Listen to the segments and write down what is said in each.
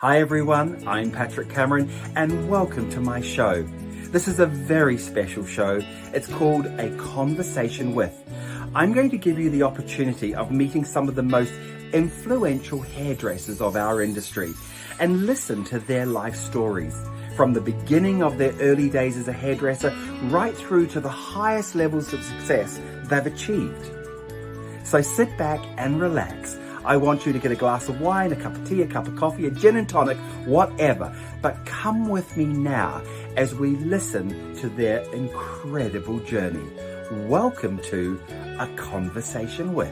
Hi everyone, I'm Patrick Cameron and welcome to my show. This is a very special show. It's called A Conversation With. I'm going to give you the opportunity of meeting some of the most influential hairdressers of our industry and listen to their life stories. From the beginning of their early days as a hairdresser right through to the highest levels of success they've achieved. So sit back and relax. I want you to get a glass of wine, a cup of tea, a cup of coffee, a gin and tonic, whatever. But come with me now as we listen to their incredible journey. Welcome to A Conversation With.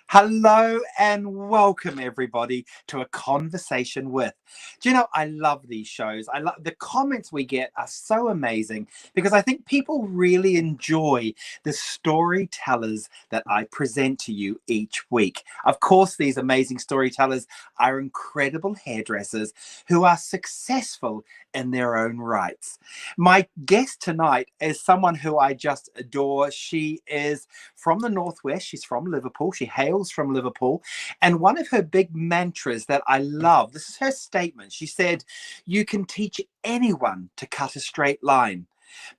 Hello and welcome everybody to A Conversation With. Do you know, I love these shows. I love the comments we get are so amazing because I think people really enjoy the storytellers that I present to you each week. Of course, these amazing storytellers are incredible hairdressers who are successful in their own rights. My guest tonight is someone who I just adore. She is from the Northwest. She's from Liverpool. She hails from Liverpool. And one of her big mantras that I love, this is her statement. She said, "You can teach anyone to cut a straight line,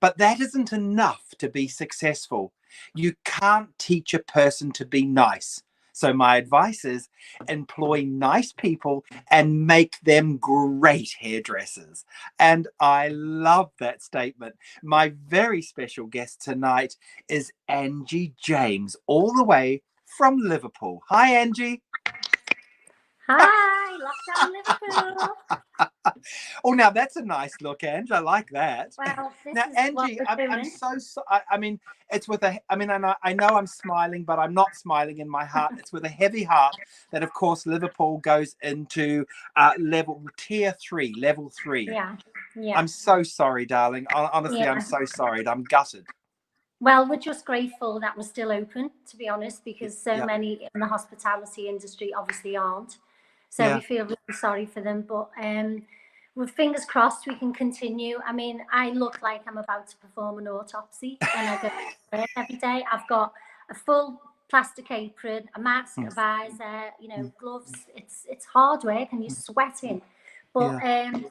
but that isn't enough to be successful. You can't teach a person to be nice. So my advice is employ nice people and make them great hairdressers." And I love that statement. My very special guest tonight is Angie James, all the way from Liverpool. Hi, Angie. Hi, lockdown Liverpool. Oh, now that's a nice look, Angie. I like that. Well, Now, Angie, I'm so. I mean, it's with a. I mean, and I know I'm smiling, but I'm not smiling in my heart. It's with a heavy heart that, of course, Liverpool goes into tier 3, level 3. Yeah. I'm so sorry, darling. Honestly, Yeah. I'm so sorry. I'm gutted. Well, we're just grateful that we're still open, to be honest, because so many in the hospitality industry obviously aren't. So we feel really sorry for them. But with fingers crossed, we can continue. I mean, I look like I'm about to perform an autopsy when I go to work every day. I've got a full plastic apron, a mask, a visor, gloves. It's hard work and you're sweating. But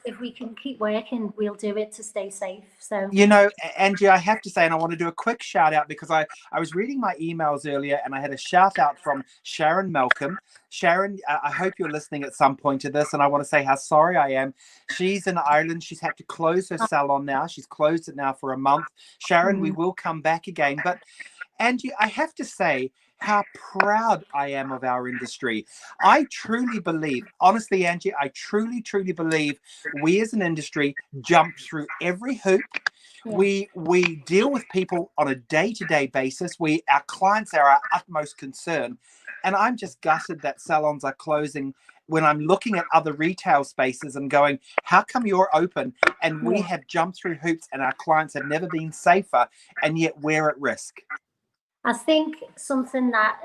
if we can keep working, we'll do it to stay safe. So, you know, Angie, I have to say, and I want to do a quick shout out because I was reading my emails earlier and I had a shout out from Sharon Malcolm. Sharon, I hope you're listening at some point to this, and I want to say how sorry I am. She's in Ireland. She's had to close her salon now. She's closed it now for a month. Sharon, we will come back again. But Angie, I have to say how proud I am of our industry. I truly believe, honestly, Angie, I truly believe we as an industry jump through every hoop. We deal with people on a day-to-day basis. Our clients are our utmost concern. And I'm just gutted that salons are closing when I'm looking at other retail spaces and going, how come you're open and we have jumped through hoops and our clients have never been safer and yet we're at risk? I think something that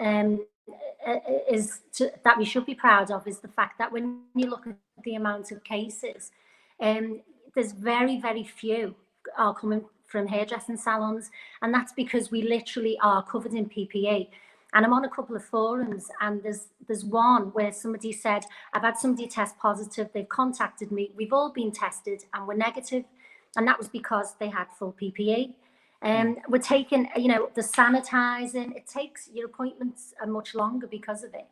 that we should be proud of is the fact that when you look at the amount of cases, there's very, very few are coming from hairdressing salons, and that's because we literally are covered in PPE. And I'm on a couple of forums, and there's one where somebody said, "I've had somebody test positive. They've contacted me. We've all been tested, and we're negative," and that was because they had full PPE. We're taking, the sanitizing, it takes, your appointments are much longer because of it.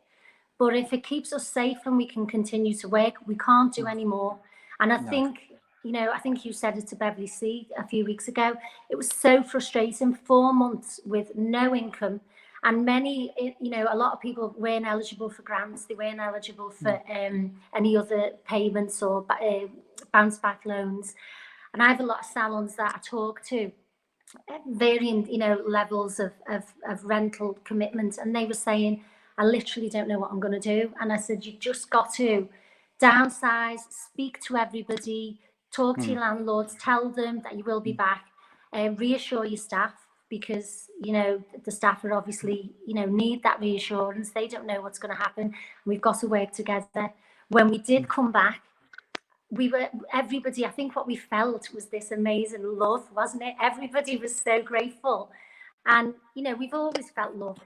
But if it keeps us safe and we can continue to work, we can't do any more. And I think, I think you said it to Beverly C a few weeks ago. It was so frustrating, 4 months with no income. And many, a lot of people weren't eligible for grants. They weren't eligible for any other payments or bounce back loans. And I have a lot of salons that I talk to, varying, levels of rental commitment. And they were saying, I literally don't know what I'm going to do. And I said, you just got to downsize, speak to everybody, talk to your landlords, tell them that you will be back, reassure your staff, because, the staff are obviously, need that reassurance. They don't know what's going to happen. We've got to work together. When we did come back, everybody, I think what we felt was this amazing love, wasn't it? Everybody was so grateful. And, we've always felt loved.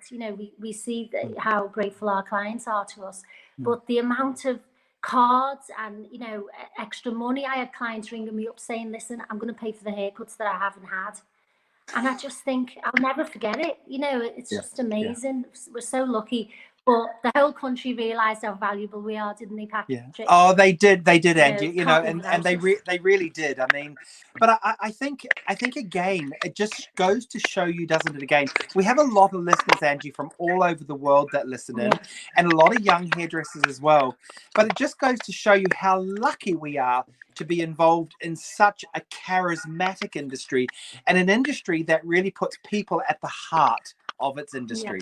We see how grateful our clients are to us. But the amount of cards and, extra money, I had clients ringing me up saying, listen, I'm going to pay for the haircuts that I haven't had. And I just think I'll never forget it. It's just amazing. We're so lucky. But the whole country realised how valuable we are, didn't they, Patrick? Yeah. Oh, they did, Angie. And they really did. I mean, but I think again, it just goes to show you, doesn't it? Again, we have a lot of listeners, Angie, from all over the world that listen in, and a lot of young hairdressers as well. But it just goes to show you how lucky we are to be involved in such a charismatic industry, and an industry that really puts people at the heart of its industry.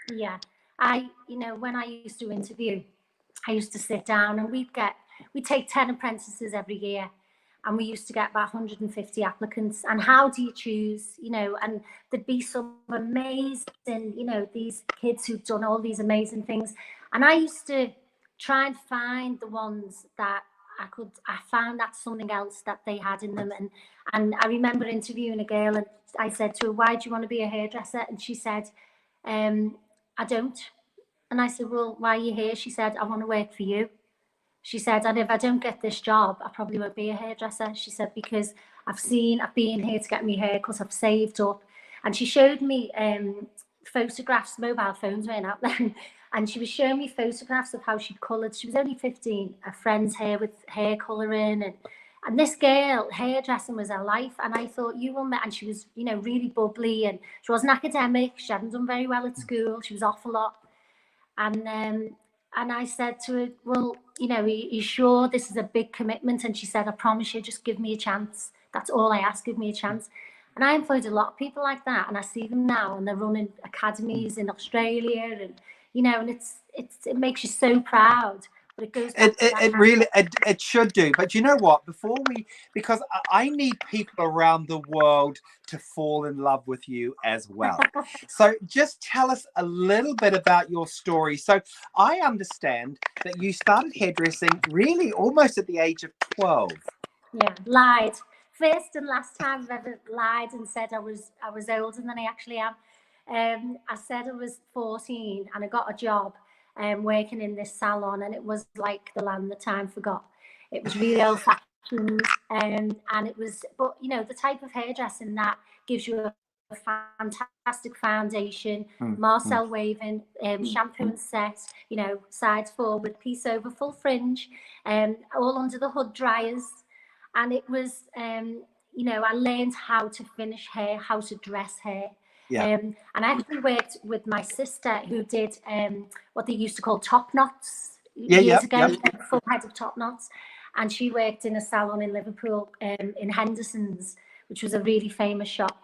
Yeah. When I used to interview, I used to sit down and we'd take 10 apprentices every year, and we used to get about 150 applicants. And how do you choose, and there'd be some amazing, these kids who've done all these amazing things. And I used to try and find the ones that I found that something else that they had in them. And I remember interviewing a girl, and I said to her, why do you want to be a hairdresser? And she said, I don't. And I said, well, why are you here? She said, I want to work for you. She said, and if I don't get this job, I probably won't be a hairdresser. She said, because I've been here to get me hair because I've saved up. And she showed me photographs. Mobile phones weren't out then. And she was showing me photographs of how she'd coloured. She was only 15, a friend's hair with hair colouring. And this girl, hairdressing was her life. And I thought, and she was, really bubbly, and she wasn't academic. She hadn't done very well at school. She was off a lot. And I said to her, well, are you sure this is a big commitment? And she said, I promise you, just give me a chance. That's all I ask, give me a chance. And I employed a lot of people like that. And I see them now, and they're running academies in Australia. And, and it makes you so proud. But it goes back it should do. But you know what, because I need people around the world to fall in love with you as well. So just tell us a little bit about your story. So I understand that you started hairdressing really almost at the age of 12. Yeah, lied. First and last time I've ever lied and said I was older than I actually am. I said I was 14 and I got a job working in this salon, and it was like the land that time forgot. It was really old-fashioned, and it was, but the type of hairdressing that gives you a fantastic foundation, Marcel waving, shampoo and set, sides forward, piece over, full fringe, all under the hood dryers. And it was, I learned how to finish hair, how to dress hair. Yeah. And I actually worked with my sister, who did what they used to call top knots years ago, full head of top knots. And she worked in a salon in Liverpool, in Henderson's, which was a really famous shop.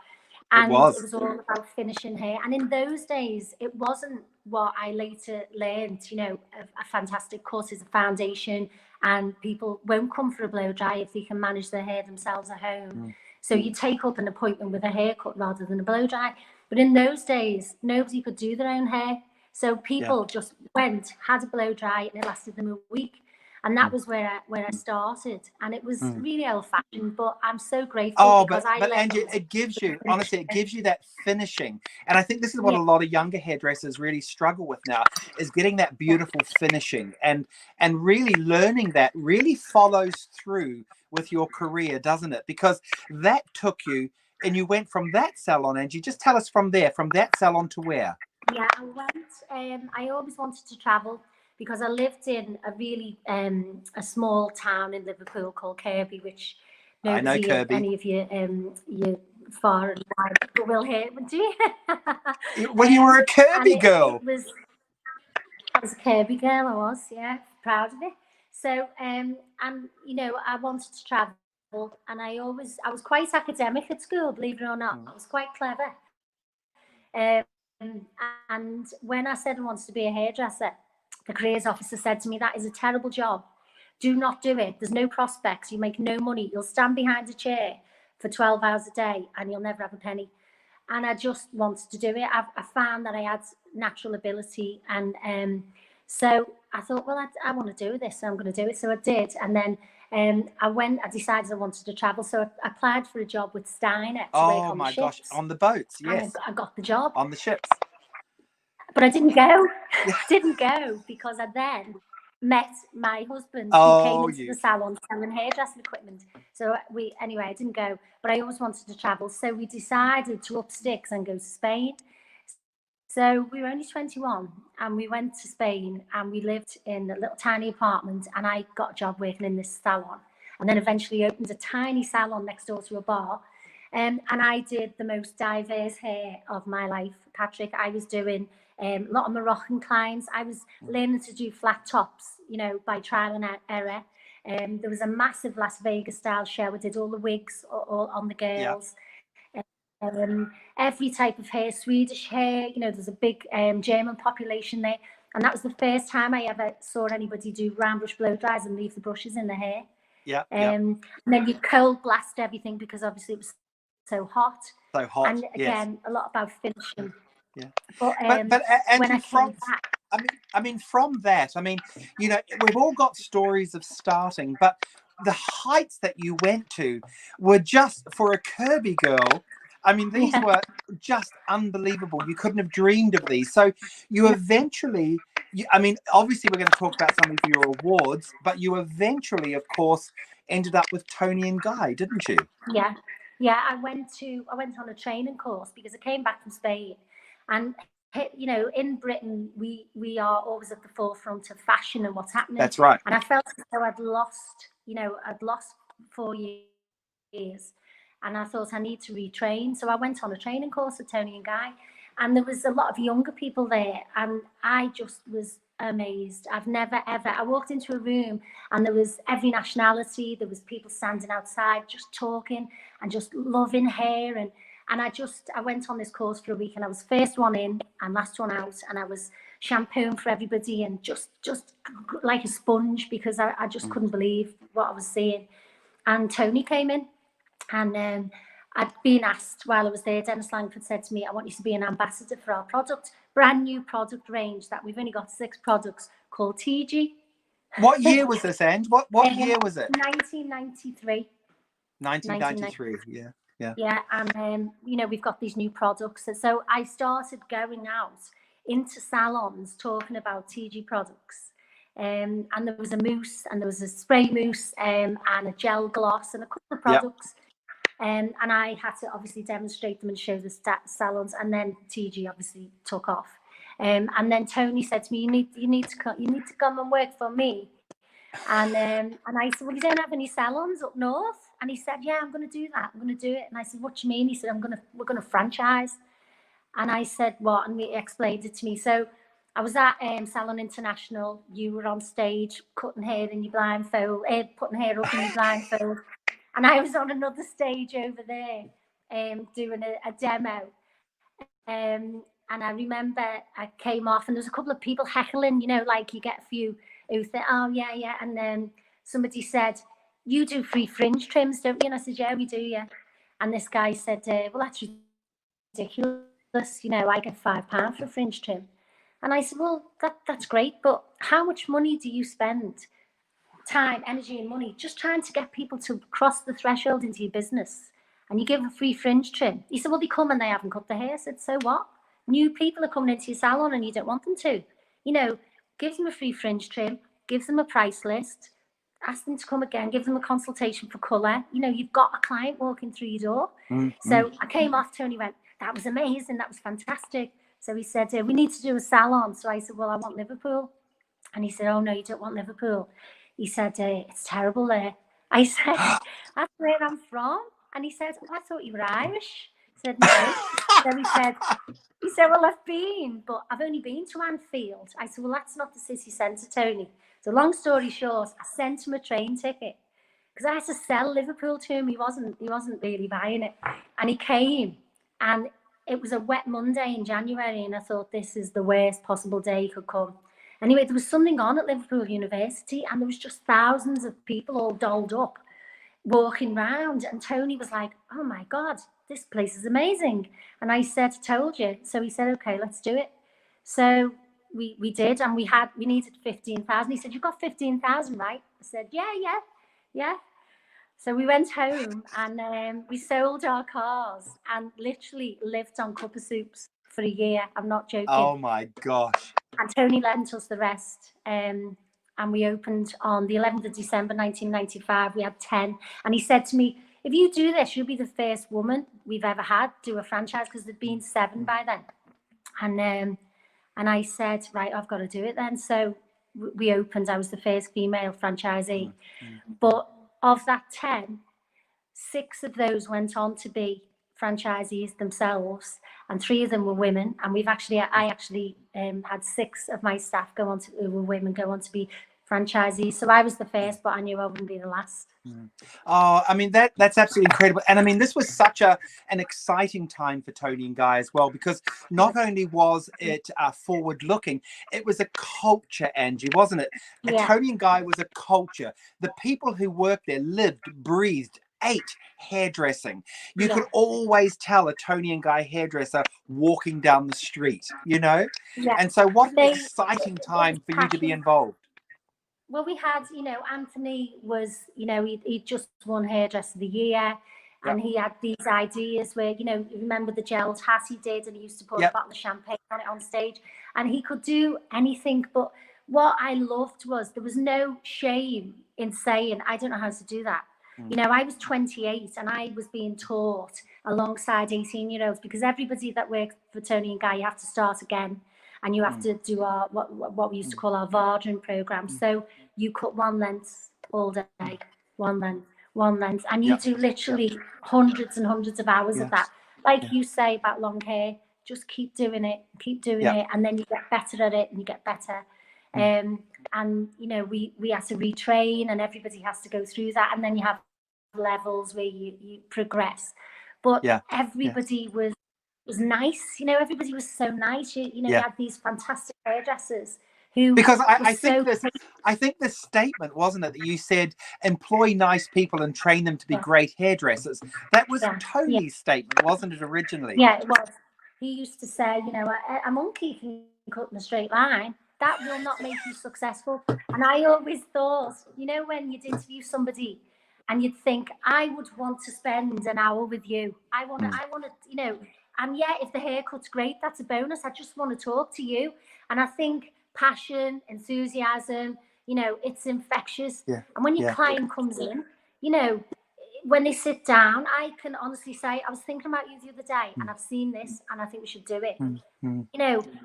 And it was all about finishing hair. And in those days, it wasn't what I later learned, a fantastic course is a foundation, and people won't come for a blow dry if they can manage their hair themselves at home. So you take up an appointment with a haircut rather than a blow dry. But in those days, nobody could do their own hair. So people just went, had a blow dry, and it lasted them a week. And that was where I started. And it was really old-fashioned, but I'm so grateful. But Angie, it gives you, honestly, it gives you that finishing. And I think this is what a lot of younger hairdressers really struggle with now, is getting that beautiful finishing. And really learning that really follows through with your career, doesn't it? Because that took you, and you went from that salon, Angie. Just tell us from that salon to where? Yeah, I went, I always wanted to travel, because I lived in a really a small town in Liverpool called Kirby, which I know Kirby. Any of you far and wide people will hear, do you? Well, you were a Kirby girl. I was a Kirby girl, I was, proud of it. So, I wanted to travel, and I was quite academic at school, believe it or not. I was quite clever. And when I said I wanted to be a hairdresser, the careers officer said to me, that is a terrible job. Do not do it. There's no prospects. You make no money. You'll stand behind a chair for 12 hours a day and you'll never have a penny. And I just wanted to do it. I found that I had natural ability. And so I thought, well, I want to do this. So I'm going to do it. So I did. And then I decided I wanted to travel. So I applied for a job with Steiner to work on the ships. Gosh, on the boats, yes. And I got the job. On the ships. But I didn't go. Didn't go because I then met my husband who came into the salon selling hairdressing equipment. So anyway, I didn't go, but I always wanted to travel. So we decided to up sticks and go to Spain. So we were only 21 and we went to Spain and we lived in a little tiny apartment and I got a job working in this salon and then eventually opened a tiny salon next door to a bar. And I did the most diverse hair of my life, Patrick. I was doing a lot of Moroccan clients. I was learning to do flat tops, by trial and error. There was a massive Las Vegas style show. I did all the wigs all on the girls. Every type of hair, Swedish hair, there's a big German population there. And that was the first time I ever saw anybody do round brush blow dries and leave the brushes in the hair. And then you cold blast everything because obviously it was so hot. And again, a lot about finishing. But Angie, when I came back, from that, we've all got stories of starting, but the heights that you went to were just, for a Kirby girl, these were just unbelievable. You couldn't have dreamed of these. So you eventually, obviously we're going to talk about some of your awards, but you eventually, of course, ended up with Toni and Guy, didn't you? Yeah, I went on a training course because I came back from Spain. And, in Britain, we are always at the forefront of fashion and what's happening. That's right. And I felt as though I'd lost 4 years. And I thought I need to retrain. So I went on a training course with Toni and Guy. And there was a lot of younger people there. And I just was amazed. I've never, ever, I walked into a room and there was every nationality. There was people standing outside just talking and just loving hair. And I went on this course for a week and I was first one in and last one out. And I was shampooing for everybody and just like a sponge because I just couldn't believe what I was seeing. And Toni came in and I'd been asked while I was there, Dennis Langford said to me, I want you to be an ambassador for our product, brand new product range that we've only got 6 products called TG. What year was this, Ange? What year was it? 1993. 1993, yeah. Yeah, and we've got these new products. So I started going out into salons talking about TG products. And there was a mousse and there was a spray mousse and a gel gloss and a couple of products. And I had to obviously demonstrate them and show the salons, and then TG obviously took off. And then Toni said to me, "You need to come and work for me." And I said, "Well, you don't have any salons up north?" And he said, "Yeah, I'm going to do that. I'm going to do it." And I said, "What do you mean?" He said, "We're going to franchise." And I said, "What?" And he explained it to me. So I was at Salon International. You were on stage cutting hair in your blindfold, putting hair up in your blindfold. And I was on another stage over there doing a demo. And I remember I came off and there was a couple of people heckling, like you get a few who think, oh, yeah. And then somebody said, "You do free fringe trims, don't you?" And I said, "Yeah, we do, yeah." And this guy said, "Well, that's ridiculous. I get £5 for a fringe trim." And I said, "Well, that's great, but how much money do you spend? Time, energy and money just trying to get people to cross the threshold into your business, and you give a free fringe trim?" He said, "Well, they come and they haven't cut their hair." I said, "So what? New people are coming into your salon and you don't want them to. Give them a free fringe trim, give them a price list, ask them to come again, give them a consultation for colour. You've got a client walking through your door." So I came off, Toni went, "That was amazing, that was fantastic." So he said, "We need to do a salon." So I said, "Well, I want Liverpool." And he said, "Oh no, you don't want Liverpool." He said, "It's terrible there." I said, "That's where I'm from." And he said, "I thought you were Irish." I said, "No." So he said, "Well, I've been, but I've only been to Anfield." I said, "Well, that's not the city centre, Toni." So long story short, I sent him a train ticket because I had to sell Liverpool to him. He wasn't really buying it. And he came, and it was a wet Monday in January, and I thought, this is the worst possible day he could come. Anyway, there was something on at Liverpool University, and there was just thousands of people all dolled up, walking round. And Tony was like, oh my God, this place is amazing. And I said, told you. So he said, okay, let's do it. So we did, and we needed 15,000. He said, you've got 15,000, right? I said, yeah. So we went home, and we sold our cars and literally lived on cuppa soups for a year. I'm not joking. Oh my gosh. And Tony lent us the rest. And we opened on the 11th of December, 1995. We had 10. And he said to me, if you do this, you'll be the first woman we've ever had do a franchise, because there'd been 7 by then. And I said, right, I've got to do it then. So we opened. I was the first female franchisee. But of that 10, 6 of those went on to be franchisees themselves, and 3 of them were women. And I actually had 6 of my staff who were women go on to be franchisees. So I was the first, but I knew I wouldn't be the last. Oh, I mean, that's absolutely incredible. And I mean, this was such an exciting time for Toni and Guy as well, because not only was it forward looking, it was a culture, Angie, wasn't it? Yeah. Toni and Guy was a culture. The people who worked there lived, breathed, ate hairdressing. You could always tell a Toni and Guy hairdresser walking down the street, you know? Yeah. And so what an exciting time for you to be involved. Well, we had, Anthony was, he'd just won Hairdresser of the Year, and he had these ideas where, remember the gelled hat he did, and he used to put a bottle of champagne on it on stage, and he could do anything. But what I loved was there was no shame in saying, I don't know how to do that. I was 28 and I was being taught alongside 18-year-olds, because everybody that worked for Toni and Guy, you have to start again. And you have to do our what we used to call our Vardron program. So you cut one length all day, one length, and you do literally hundreds and hundreds of hours of that. Like you say about long hair, just keep doing it, and then you get better at it, and you get better. And we had to retrain, and everybody has to go through that, and then you have levels where you progress. But everybody was nice, everybody was so nice. You had these fantastic hairdressers who, because I think this statement, wasn't it, that you said employ nice people and train them to be great hairdressers. That was Tony's statement, wasn't it, originally? Yeah, it was. He used to say, a monkey can cut in a straight line, that will not make you successful. And I always thought, when you'd interview somebody and you'd think, I would want to spend an hour with you. I want to, and if the haircut's great, that's a bonus. I just want to talk to you. And I think passion, enthusiasm, it's infectious. And when your client comes in, when they sit down, I can honestly say, I was thinking about you the other day, and I've seen this, and I think we should do it.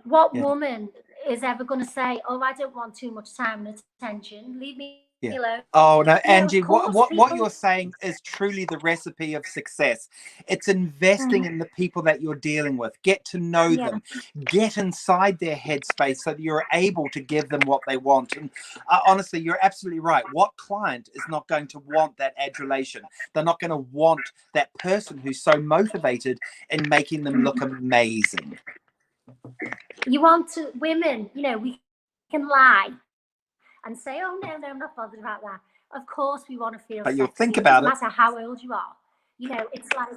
What woman is ever going to say, oh, I don't want too much time and attention, leave me alone? Oh no, Angie, what you're saying is truly the recipe of success. It's investing in the people that you're dealing with. Get to know them, get inside their headspace so that you're able to give them what they want. And honestly, you're absolutely right. What client is not going to want that adulation? They're not going to want that person who's so motivated in making them look amazing. You want to, women, we can lie and say, oh, no, I'm not bothered about that. Of course we want to feel but sexy. You'll think about it. No matter how old you are. It's like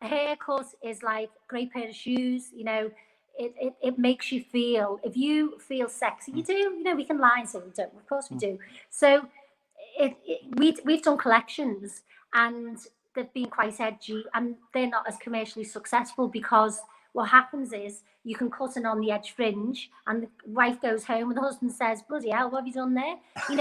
a haircut is like a great pair of shoes. It makes you feel, if you feel sexy, you do. We can lie and say we don't. Of course we do. So we've done collections, and they've been quite edgy, and they're not as commercially successful, because what happens is you can cut an on the edge fringe, and the wife goes home and the husband says, bloody hell, what have you done there? You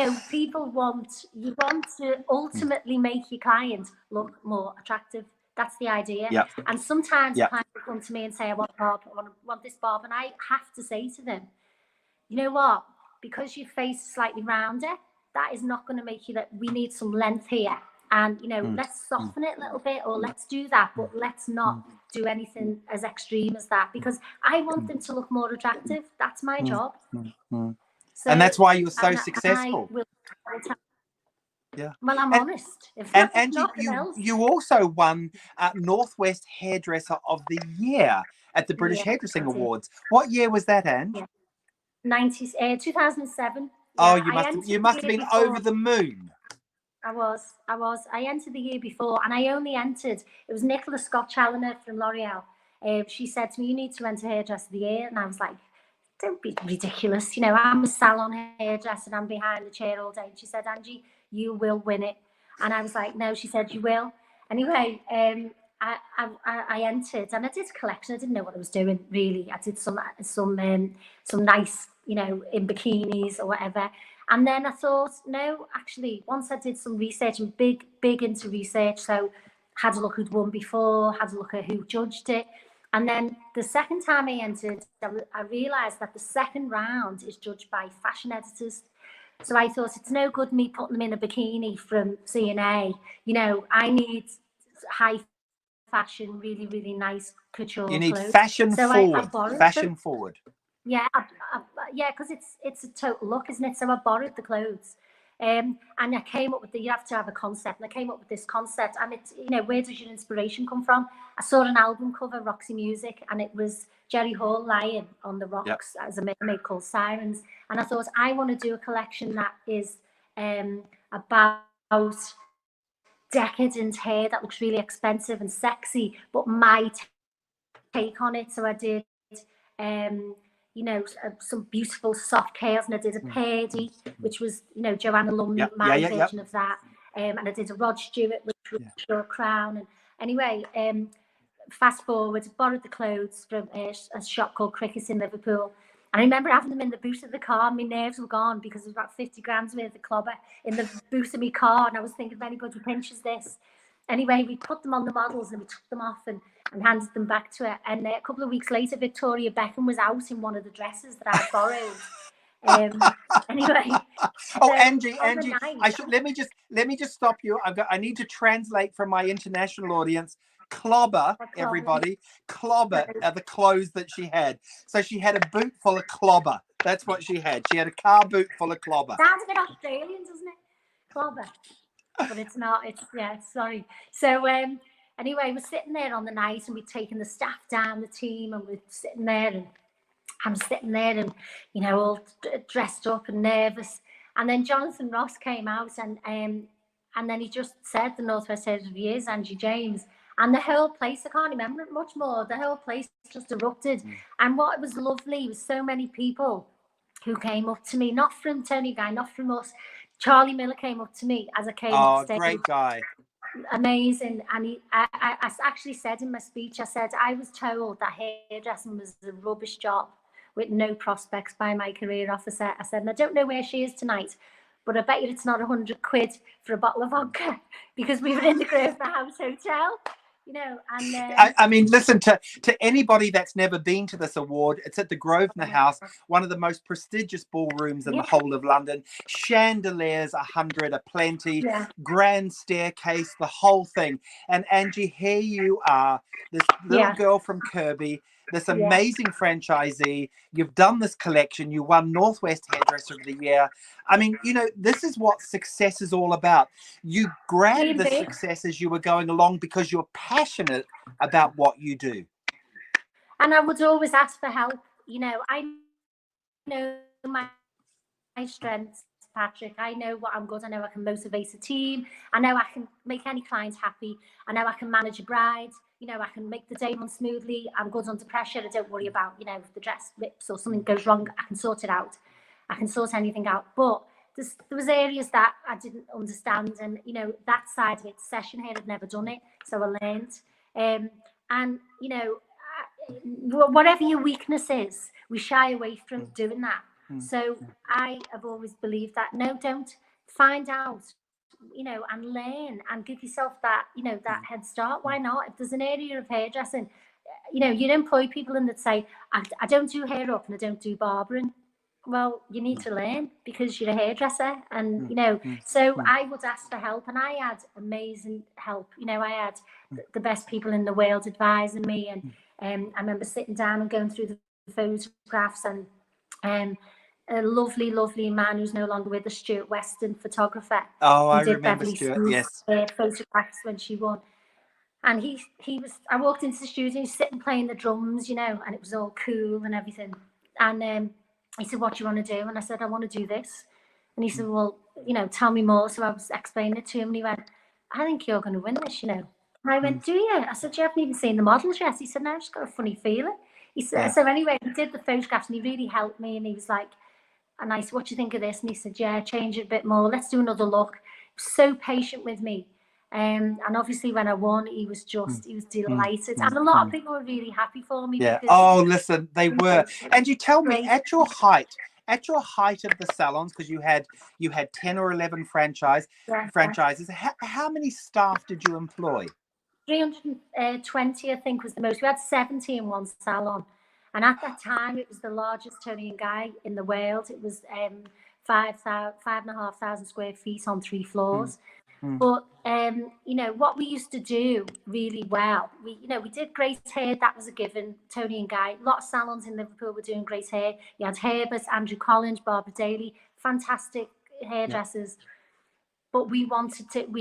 want to ultimately make your client look more attractive. That's the idea. And sometimes clients will come to me and say, I want this bob, and I have to say to them, you know what, because your face is slightly rounder, that is not going to make you, that we need some length here. And, let's soften it a little bit, or let's do that, but let's not do anything as extreme as that, because I want them to look more attractive. That's my job. So, and that's why you're so successful. Yeah. Well, I'm And honest. If and if Angie, nothing else. you also won Northwest Hairdresser of the Year at the British Yeah, Hairdressing I did. Awards. What year was that, Ange? Yeah, 2007. Oh, Yeah, I you entered the must have year been over before. the moon. I entered the year before, and I only entered. It was Nicola Scott Challoner from L'Oreal. She said to me, "You need to enter Hairdresser of the Year," and I was like, "Don't be ridiculous. You know, I'm a salon hairdresser and I'm behind the chair all day." And she said, "Angie, you will win it." And I was like, "No." She said, "You will." Anyway, I entered and I did a collection. I didn't know what I was doing really. I did some nice, you know, in bikinis or whatever. And then I thought, no, actually, once I did some research, and big into research, so had a look who'd won before, had a look at who judged it. And then the second time I entered, I realised that the second round is judged by fashion editors. So I thought, it's no good me putting them in a bikini from C&A. You know, I need high fashion, really, really nice couture You need clothes. fashion So I forward. borrowed Fashion them. forward. Yeah, yeah, because it's a total look, isn't it? So I borrowed the clothes, and I came up with you have to have a concept, and I came up with this concept, and it's, you know, where does your inspiration come from? I saw an album cover, Roxy Music, and it was Jerry Hall lying on the rocks as a mermaid called Sirens, and I thought, I want to do a collection that is about decadent hair that looks really expensive and sexy, but my take on it. So I did you know, some beautiful soft curls, and I did a Purdy, which was, you know, Joanna Lumley, my version of that, and I did a Rod Stewart, which was a crown. And anyway, fast forward, borrowed the clothes from a shop called Cricket in Liverpool. And I remember having them in the boot of the car. My nerves were gone because there was about 50 grand's worth of clobber in the boot of my car. And I was thinking, if anybody pinches this. Anyway, we put them on the models and we took them off and handed them back to her. And a couple of weeks later, Victoria Beckham was out in one of the dresses that I borrowed. Anyway. Oh, So Angie, night, let me just stop you. I need to translate from my international audience. Clobber, everybody. Clobber are the clothes that she had. So she had a boot full of clobber. That's what she had. She had a car boot full of clobber. Sounds a bit Australian, doesn't it? Clobber. But it's not. Sorry. So anyway, we're sitting there on the night, and we'd taken the staff down, the team, and we're sitting there, and I'm sitting there, and, you know, all dressed up and nervous. And then Jonathan Ross came out, and then he just said, "The Northwest Hairdresser of the Year is Angie James." And the whole place, I can't remember it much more, the whole place just erupted. And what was lovely was so many people who came up to me, not from Toni Guy, not from us. Charlie Miller came up to me as I came off stage. Great guy. Amazing. And I actually said in my speech, I said, I was told that hairdressing was a rubbish job with no prospects by my career officer. I said, and I don't know where she is tonight, but I bet you it's not 100 quid for a bottle of vodka, because we were in the Grosvenor House Hotel. You know, and I mean, listen, to anybody that's never been to this award, it's at the Grosvenor House, one of the most prestigious ballrooms in the whole of London. Chandeliers, 100 aplenty, grand staircase, the whole thing. And Angie, here you are, this little girl from Kirby, this amazing franchisee. You've done this collection. You won Northwest Hairdresser of the Year. I mean, you know, this is what success is all about. You grabbed the success as you were going along because you're passionate about what you do. And I would always ask for help. You know, I know my strengths, Patrick. I know what I'm good. I know I can motivate a team. I know I can make any client happy. I know I can manage a bride. You know, I can make the day run smoothly. I'm good under pressure. I don't worry about, you know, if the dress rips or something goes wrong, I can sort it out. I can sort anything out. But there was areas that I didn't understand. And, you know, that side of it, session hair, I'd never done it. So I learned. And, you know, whatever your weakness is, we shy away from doing that. So I have always believed that, no, don't, find out, you know, and learn and give yourself that, you know, that head start. Why not? If there's an area of hairdressing, you know, you'd employ people in that say, I don't do hair up and I don't do barbering. Well, you need to learn because you're a hairdresser, and, you know, so I would ask for help, and I had amazing help. You know, I had the best people in the world advising me, and I remember sitting down and going through the photographs, and a lovely, lovely man who's no longer with us, Stuart Weston, photographer, Oh, who I did remember Beverly Stuart. Sue's Yes. photographs when she won. And he was, I walked into the studio, he's sitting playing the drums, you know, and it was all cool and everything. And he said, what do you want to do? And I said, I want to do this. And he said, well, you know, tell me more. So I was explaining it to him, and he went, I think you're going to win this, you know. And I went, do you? I said, you haven't even seen the models yet. He said, no, I've just got a funny feeling. He said, Yeah. so anyway, he did the photographs and he really helped me. And he was like, and I said, what do you think of this? And he said, yeah, change it a bit more. Let's do another look. He was so patient with me. And obviously when I won, he was delighted. And a lot of people were really happy for me. Yeah. Because Oh, listen, they were. And you tell me, great. at your height of the salons, because you had 10 or 11 franchises, how many staff did you employ? 320, I think, was the most. We had 70 in one salon. And at that time, it was the largest Toni Guy in the world. It was 5,500 square feet on 3 floors. But you know, what we used to do really well, we did great hair. That was a given. Toni and Guy, a lot of salons in Liverpool were doing great hair. You had Herbert, Andrew Collins, Barbara Daly, fantastic hairdressers. But we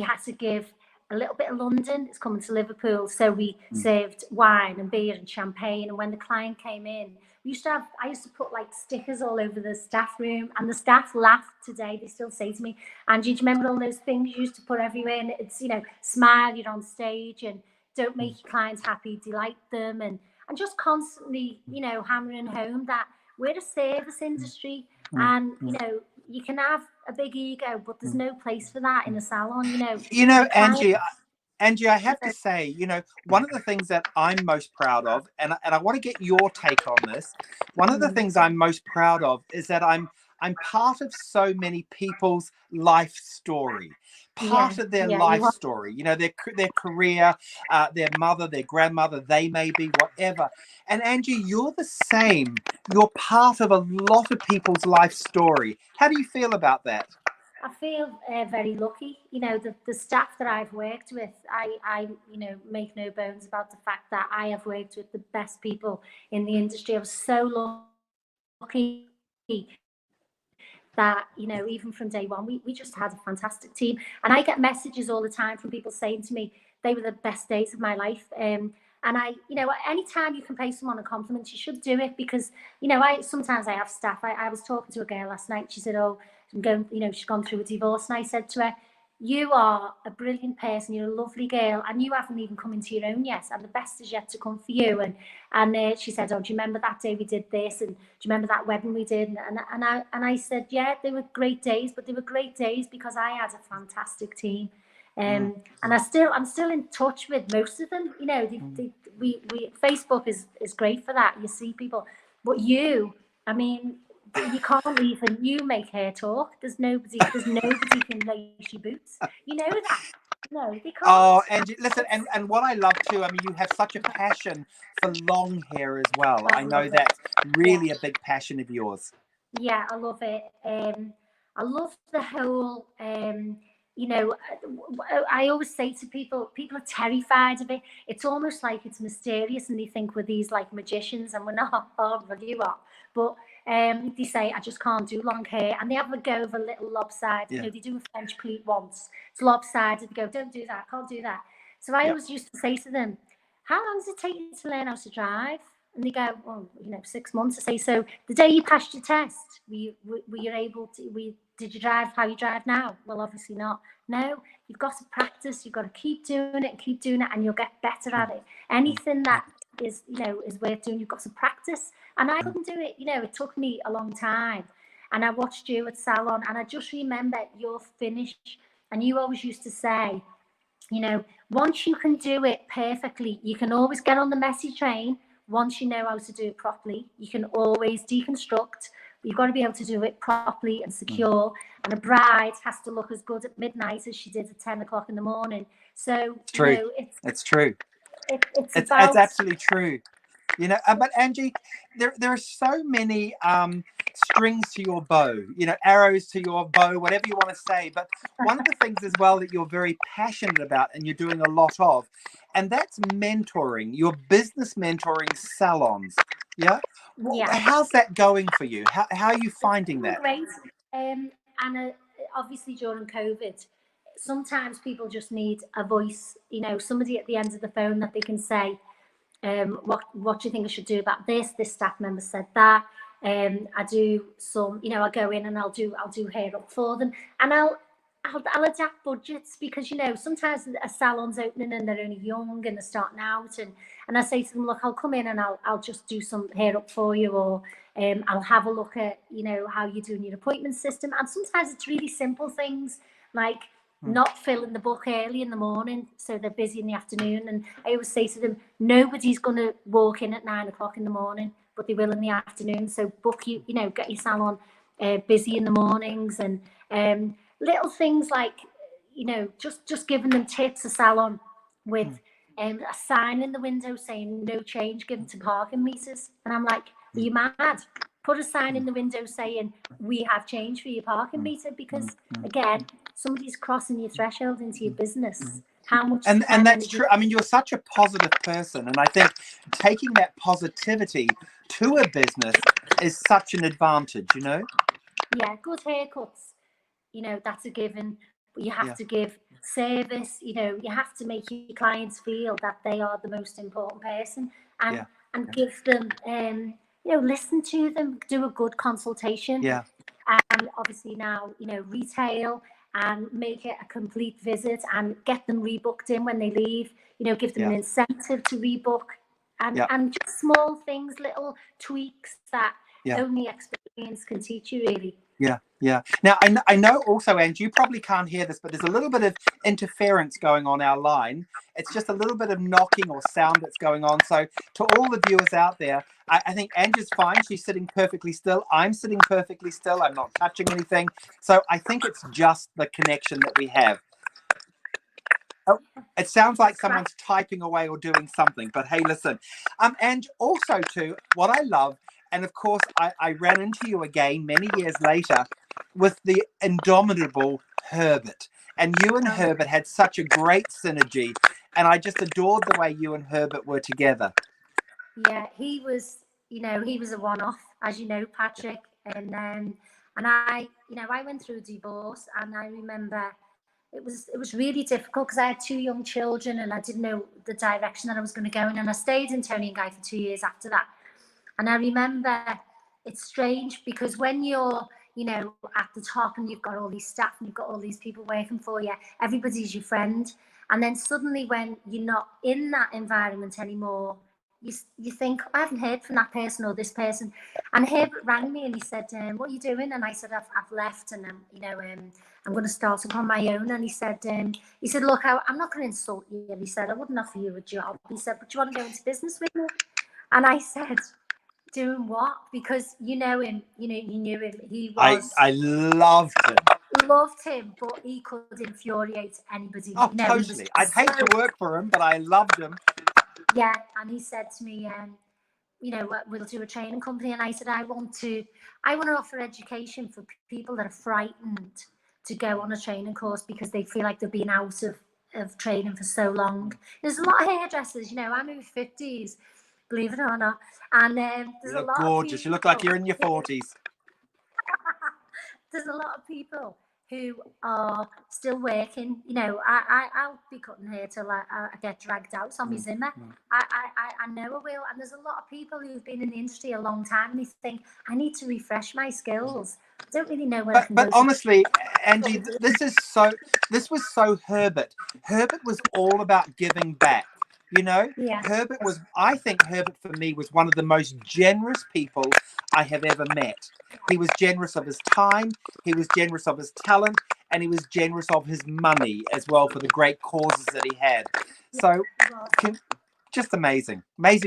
had to give a little bit of London. It's coming to Liverpool, so we served wine and beer and champagne. And when the client came in, I used to put like stickers all over the staff room, and the staff laughed today. They still say to me, Angie, do you remember all those things you used to put everywhere? And it's, you know, smile, you're on stage, and don't make your clients happy, delight them, and just constantly, you know, hammering home that we're a service industry, and you know, you can have a big ego, but there's no place for that in a salon, you know. You know, Angie, I have to say, you know, one of the things that I'm most proud of, and I want to get your take on this, one of the things I'm most proud of is that I'm part of so many people's life story, part of their life story, you know, their career, their mother, their grandmother, they may be, whatever. And Angie, you're the same. You're part of a lot of people's life story. How do you feel about that? I feel very lucky. You know, the staff that I've worked with, I you know, make no bones about the fact that I have worked with the best people in the industry. I was so lucky that, you know, even from day one, we just had a fantastic team. And I get messages all the time from people saying to me, they were the best days of my life. And I, you know, anytime you can pay someone a compliment, you should do it, because, you know, sometimes I have staff. I was talking to a girl last night. She said, oh, I'm going, you know, she's gone through a divorce. And I said to her, you are a brilliant person. You're a lovely girl, and you haven't even come into your own yet. And the best is yet to come for you. And she said, oh, do you remember that day we did this? And do you remember that wedding we did? And I said, yeah, they were great days, but they were great days because I had a fantastic team. And I'm still in touch with most of them. You know, we Facebook is great for that. You see people, but I mean, you can't even, you make hair talk. There's nobody can lace your boots. You know that. No, they can't. Oh, Angie, listen, and what I love too, I mean, you have such a passion for long hair as well. I know that's really a big passion of yours. Yeah, I love it. I love the whole, you know, I always say to people are terrified of it. It's almost like it's mysterious, and they think we're these like magicians, and we're not. Oh, well, you are. But they say, I just can't do long hair. And they have a go of a little lopsided. You know, they do a French pleat once. It's lopsided. They go, don't do that. Can't do that. So I always used to say to them, how long does it take you to learn how to drive? And they go, well, you know, 6 months. I say, so the day you passed your test, were you able to, did you drive how you drive now? Well, obviously not. No, you've got to practice. You've got to keep doing it, and you'll get better at it. Anything that is, you know, is worth doing, you've got to practice. And I couldn't do it. You know, it took me a long time. And I watched you at salon, and I just remember your finish. And you always used to say, you know, once you can do it perfectly, you can always get on the messy train. Once you know how to do it properly, you can always deconstruct. But you've got to be able to do it properly and secure. And a bride has to look as good at midnight as she did at 10 o'clock in the morning. So, it's true. You know, it's true. It's absolutely true. You know, but Angie, there are so many strings to your bow, you know, arrows to your bow, whatever you want to say. But one of the things as well that you're very passionate about, and you're doing a lot of, and that's mentoring, your business mentoring salons. Yeah. Yeah. How's that going for you? How are you finding that? Great. And obviously during COVID, sometimes people just need a voice, somebody at the end of the phone that they can say, what do you think I should do about this? This staff member said that. I do some, I go in and I'll do hair up for them, and I'll adapt budgets, because sometimes a salon's opening and they're only young and they're starting out, and I say to them, look, I'll come in and I'll just do some hair up for you, or I'll have a look at how you're doing your appointment system. And sometimes it's really simple things, like not filling the book early in the morning so they're busy in the afternoon. And I always say to them, nobody's going to walk in at 9 o'clock in the morning, but they will in the afternoon. So book get your salon busy in the mornings. And little things like just giving them tips, a salon with a sign in the window saying no change given to parking meters. And I'm like, are you mad? Put a sign in the window saying we have change for your parking meter, because again, somebody's crossing your threshold into your business. How much? And that's true. I mean, you're such a positive person, and I think taking that positivity to a business is such an advantage. Yeah, good haircuts. That's a given. But you have to give service. You have to make your clients feel that they are the most important person, and give them, listen to them, do a good consultation. Yeah. And obviously now, retail, and make it a complete visit and get them rebooked in when they leave. Give them an incentive to rebook, and just small things, little tweaks that only experience can teach you, really. Yeah. Now, I know also, Angie, you probably can't hear this, but there's a little bit of interference going on our line. It's just a little bit of knocking or sound that's going on. So to all the viewers out there, I think Angie's fine. She's sitting perfectly still. I'm sitting perfectly still. I'm not touching anything. So I think it's just the connection that we have. Oh, it sounds like someone's typing away or doing something. But hey, listen. And also, too, what I love, and of course, I ran into you again many years later with the indomitable Herbert. And you and Herbert had such a great synergy. And I just adored the way you and Herbert were together. Yeah, he was a one-off, as you know, Patrick. And I went through a divorce, and I remember it was really difficult because I had 2 young children and I didn't know the direction that I was going to go in. And I stayed in Toni Guy for 2 years after that. And I remember it's strange, because when you're, at the top and you've got all these staff and you've got all these people working for you, everybody's your friend. And then suddenly when you're not in that environment anymore, you think, I haven't heard from that person or this person. And Herbert rang me and he said, what are you doing? And I said, I've left, and I'm going to start up on my own. And he said, look, I'm not going to insult you. And he said, I wouldn't offer you a job. He said, but do you want to go into business with me? And I said, doing what? Because you know him, you knew him. He was. I loved him. Loved him, but he could infuriate anybody. Oh, totally. I'd hate to work for him, but I loved him. Yeah, and he said to me, we'll do a training company. And I said, I want to offer education for people that are frightened to go on a training course because they feel like they've been out of training for so long. There's a lot of hairdressers, I'm in my 50s, believe it or not. And there's a lot gorgeous. Of people, you look like you're in your 40s. There's a lot of people who are still working. I'll be cutting hair till I get dragged out on my Zimmer. I know I will. And there's a lot of people who've been in the industry a long time and they think, I need to refresh my skills. I don't really know where I can But honestly, Angie, this was so Herbert. Herbert was all about giving back. Herbert was, I think Herbert for me was one of the most generous people I have ever met. He was generous of his time, he was generous of his talent, and he was generous of his money as well for the great causes that he had. So just amazing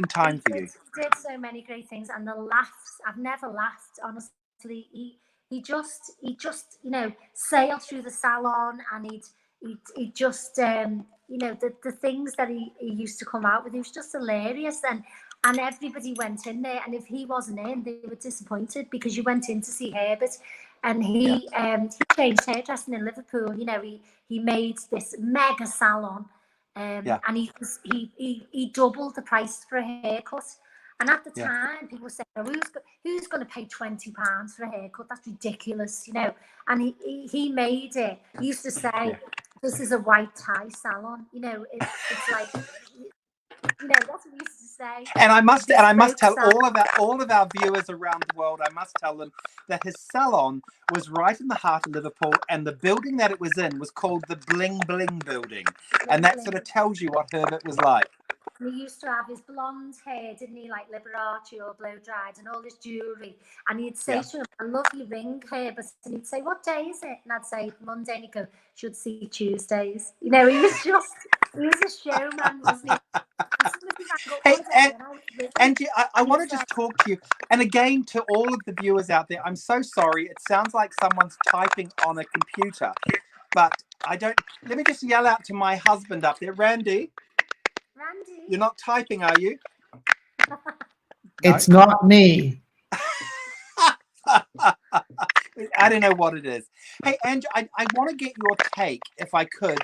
time for you. He did so many great things, and the laughs, I've never laughed, honestly. He just sailed through the salon, and he just the things that he used to come out with, it was just hilarious. And everybody went in there, and if he wasn't in, they were disappointed, because you went in to see Herbert, and he changed hairdressing in Liverpool. He made this mega salon, and he doubled the price for a haircut. And at the time, people were saying, oh, who's going to pay £20 for a haircut? That's ridiculous, you know. And he made it. He used to say, this is a white tie salon. You know, it's like, you know, that's what he used to say. And I must tell all of our viewers around the world, I must tell them that his salon was right in the heart of Liverpool, and the building that it was in was called the Bling Bling Building. And that sort of tells you what Herbert was like. He used to have his blonde hair, didn't he, like Liberace or blow dried, and all his jewellery. And he'd say to him, I love your ring, Herbert. And he'd say, what day is it? And I'd say, Monday. And he'd go, should see Tuesdays. You know, he was a showman, wasn't he? Hey, Angie, I want to just talk to you. And again, to all of the viewers out there, I'm so sorry. It sounds like someone's typing on a computer. But let me just yell out to my husband up there. Randy, you're not typing, are you? It's not me. I don't know what it is. Hey, Angie, I want to get your take, if I could,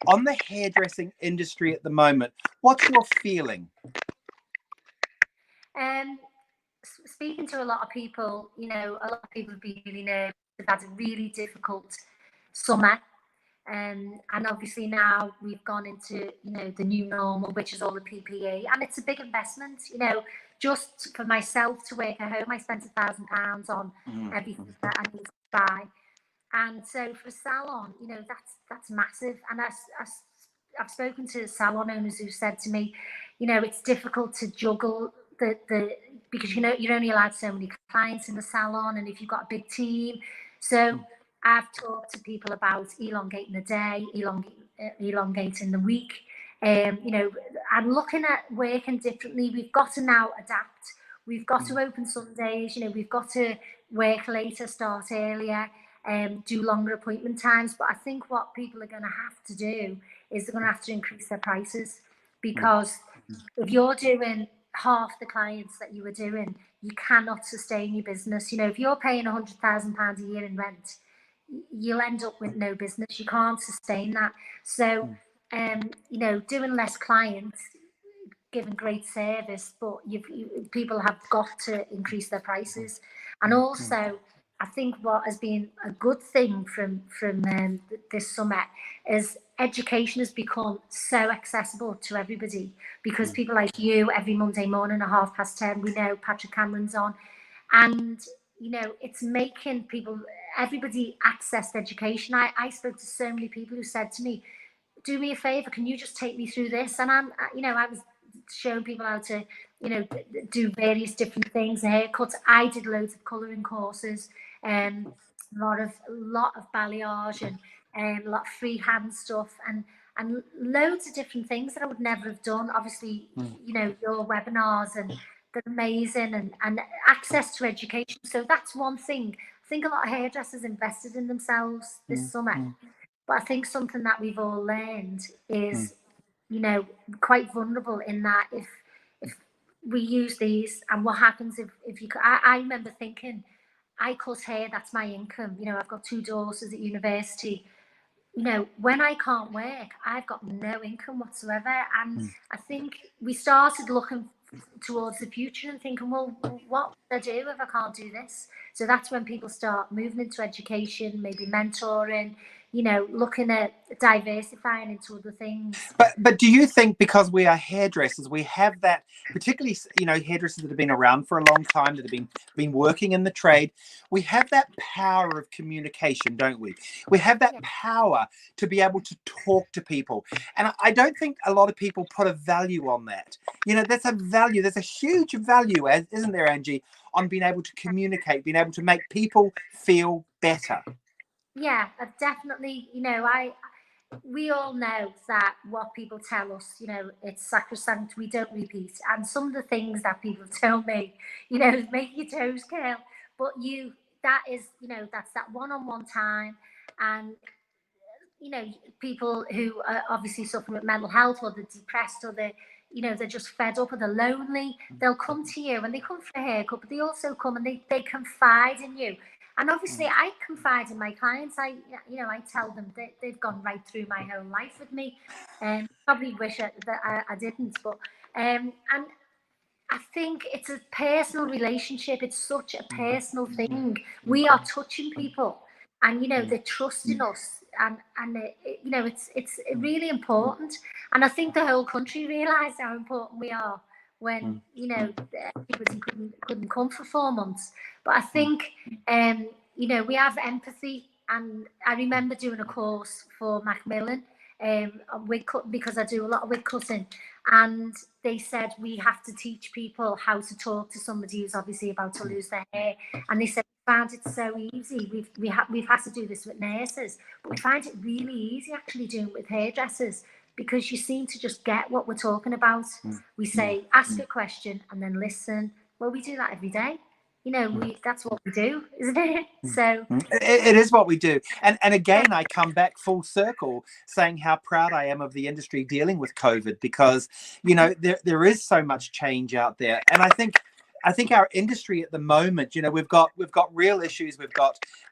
on the hairdressing industry at the moment. What's your feeling? Speaking to a lot of people, you know, a lot of people have been really nervous. They've had a really difficult summer. And obviously now we've gone into, you know, the new normal, which is all the PPE, and it's a big investment. You know, just for myself to work at home, I spent £1,000 on everything that I need to buy. And so for a salon, you know, that's massive. And I've spoken to salon owners who said to me, you know, it's difficult to juggle the because, you know, you're only allowed so many clients in the salon, and if you've got a big team. So I've talked to people about elongating the day, elongating the week, you know, and looking at working differently. We've got to now adapt. We've got to open Sundays, you know, we've got to work later, start earlier, do longer appointment times. But I think what people are going to have to do is they're going to have to increase their prices, because if you're doing half the clients that you were doing, you cannot sustain your business. You know, if you're paying £100,000 a year in rent, you'll end up with no business. You can't sustain that. So, you know, doing less clients, giving great service, but people have got to increase their prices. And also, I think what has been a good thing from this summer is education has become so accessible to everybody, because people like you, every Monday morning at 10:30, we know Patrick Cameron's on, and you know, it's making everybody access education. I spoke to so many people who said to me, do me a favor, can you just take me through this? And I was showing people how to, you know, do various different things, haircuts. I did loads of colouring courses, a lot of balayage, and a lot of freehand stuff, and loads of different things that I would never have done. Obviously, you know, your webinars, and they're amazing, and access to education. So that's one thing. I think a lot of hairdressers invested in themselves this summer. But I think something that we've all learned is, you know, quite vulnerable in that if we use these, and what happens if you... I remember thinking, I cut hair, that's my income. You know, I've got 2 daughters at university. You know, when I can't work, I've got no income whatsoever. And I think we started looking towards the future and thinking, well, what would I do if I can't do this? So that's when people start moving into education, maybe mentoring, you know, looking at diversifying into other things. But do you think, because we are hairdressers, we have that, particularly, you know, hairdressers that have been around for a long time, that have been working in the trade, we have that power of communication, don't we? We have that power to be able to talk to people. And I don't think a lot of people put a value on that. You know, there's a value, there's a huge value, isn't there, Angie, on being able to communicate, being able to make people feel better. Yeah, definitely. You know, we all know that what people tell us, you know, it's sacrosanct. We don't repeat. And some of the things that people tell me, you know, make your toes curl. But that is, you know, that's that one-on-one time. And, you know, people who are obviously suffering with mental health, or they're depressed, or they're, you know, they're just fed up, or they're lonely, they'll come to you, and they come for a haircut, but they also come and they confide in you. And obviously, I confide in my clients. I tell them that they've gone right through my whole life with me. Probably wish that I didn't, but and I think it's a personal relationship. It's such a personal thing. We are touching people, and they're trusting us, and it's really important. And I think the whole country realised how important we are when everybody couldn't come for 4 months. But I think we have empathy, and I remember doing a course for Macmillan on wig cut, because I do a lot of wig cutting, and they said we have to teach people how to talk to somebody who's obviously about to lose their hair, and they said we found it so easy. We've had to do this with nurses, but we find it really easy actually doing it with hairdressers, because you seem to just get what we're talking about. We say ask a question and then listen. Well, we do that every day. That's what we do, isn't it? So it is what we do. And again, I come back full circle saying how proud I am of the industry dealing with COVID, because, there is so much change out there. And I think our industry at the moment, we've got real issues.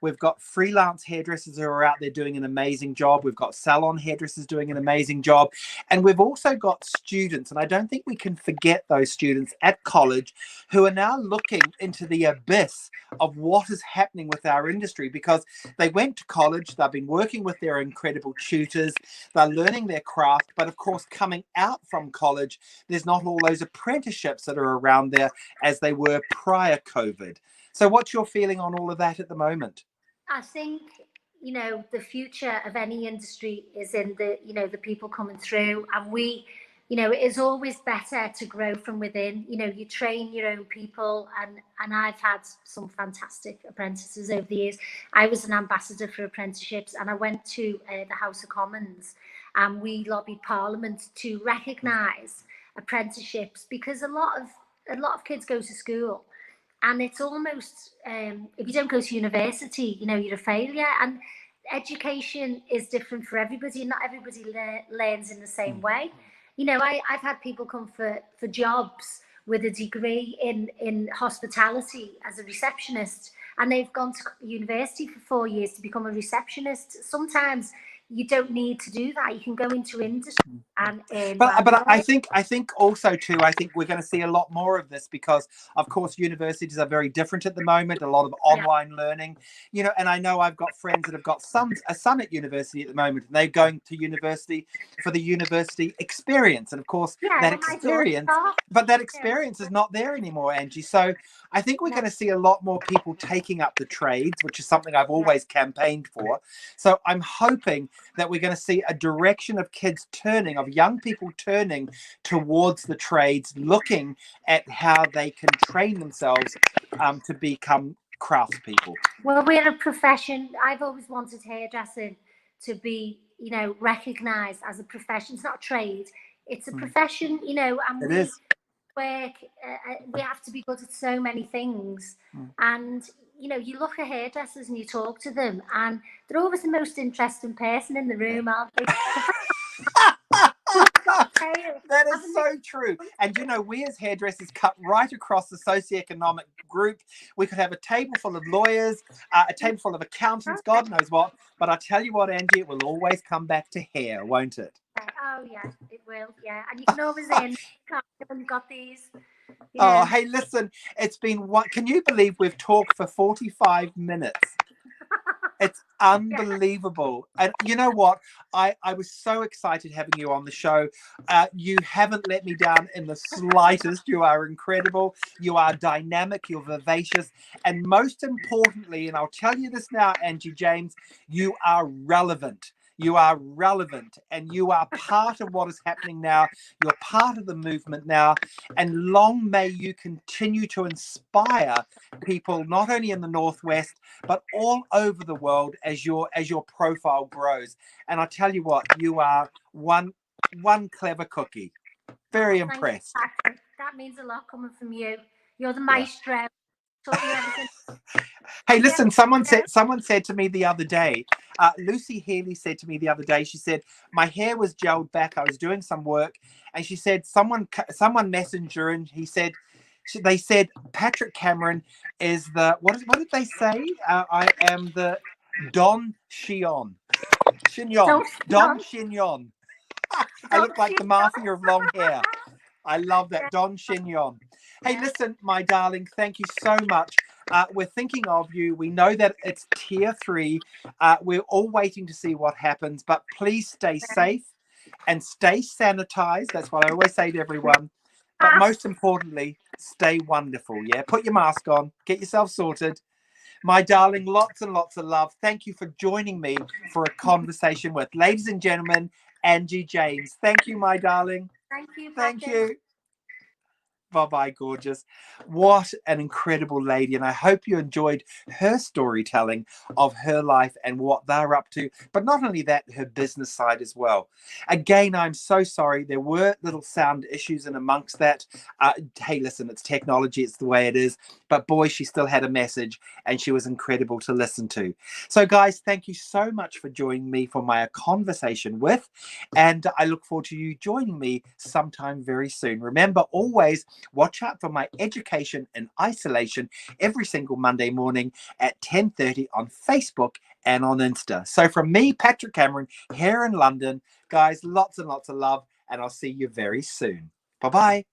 We've got freelance hairdressers who are out there doing an amazing job. We've got salon hairdressers doing an amazing job. And we've also got students, and I don't think we can forget those students at college who are now looking into the abyss of what is happening with our industry, because they went to college, they've been working with their incredible tutors, they're learning their craft, but of course, coming out from college, there's not all those apprenticeships that are around there as they were prior COVID. So what's your feeling on all of that at the moment? I think, the future of any industry is in the people coming through, and it is always better to grow from within. You train your own people, and I've had some fantastic apprentices over the years. I was an ambassador for apprenticeships, and I went to the House of Commons, and we lobbied Parliament to recognise apprenticeships, because a lot of kids go to school, and it's almost if you don't go to university, you're a failure. And education is different for everybody. Not everybody learns in the same way. I've had people come for jobs with a degree in hospitality as a receptionist, and they've gone to university for 4 years to become a receptionist. Sometimes you don't need to do that. You can go into industry and but I think also too, I think we're going to see a lot more of this, because of course universities are very different at the moment. A lot of online learning, and I know I've got friends that have got a son at university at the moment, and they're going to university for the university experience, and of course that experience is not there anymore, Angie. So I think we're going to see a lot more people taking up the trades, which is something I've always campaigned for. So I'm hoping that we're going to see a direction of young people turning towards the trades, looking at how they can train themselves to become craftspeople. Well, we're a profession. I've always wanted hairdressing to be, recognised as a profession. It's not a trade. It's a profession, and it is. Work, we have to be good at so many things, and you look at hairdressers and you talk to them, and they're always the most interesting person in the room, aren't they? That is so true. And we as hairdressers cut right across the socioeconomic group. We could have a table full of lawyers, a table full of accountants, God knows what. But I tell you what, Angie, it will always come back to hair, won't it? Oh yeah, it will. Yeah, and you can always end when you've got these. Oh, hey, listen, it's been one. Can you believe we've talked for 45 minutes? It's unbelievable. And you know what? I was so excited having you on the show. You haven't let me down in the slightest. You are incredible. You are dynamic. You're vivacious. And most importantly, and I'll tell you this now, Angie James, you are relevant. You are relevant, and you are part of what is happening now. You're part of the movement now, and long may you continue to inspire people, not only in the Northwest, but all over the world as your profile grows. And I tell you what, you are one clever cookie. Very impressed. That means a lot coming from you. You're the maestro. Hey, listen, someone said to me the other day, Lucy Healy said to me the other day, she said, my hair was gelled back. I was doing some work, and she said, someone messenger, and they said Patrick Cameron is the, what did they say? I am the Don Chignon. Don Chignon. I look like the mafia of long hair. I love that. Don Chignon. Hey, listen, my darling, thank you so much. We're thinking of you. We know that it's tier 3. We're all waiting to see what happens, but please stay safe and stay sanitized. That's what I always say to everyone. But most importantly, stay wonderful. Yeah, put your mask on, get yourself sorted. My darling, lots and lots of love. Thank you for joining me for a conversation with, ladies and gentlemen, Angie James. Thank you, my darling. Thank you. Thank Patrick. you. Bye-bye, gorgeous. What an incredible lady. And I hope you enjoyed her storytelling of her life and what they're up to. But not only that, her business side as well. Again, I'm so sorry. There were little sound issues in amongst that. Hey, listen, it's technology. It's the way it is. But boy, she still had a message and she was incredible to listen to. So guys, thank you so much for joining me for my conversation with. And I look forward to you joining me sometime very soon. Remember, always watch out for my education in isolation every single Monday morning at 10:30 on Facebook and on Insta. So from me, Patrick Cameron, here in London, guys, lots and lots of love, and I'll see you very soon. Bye-bye.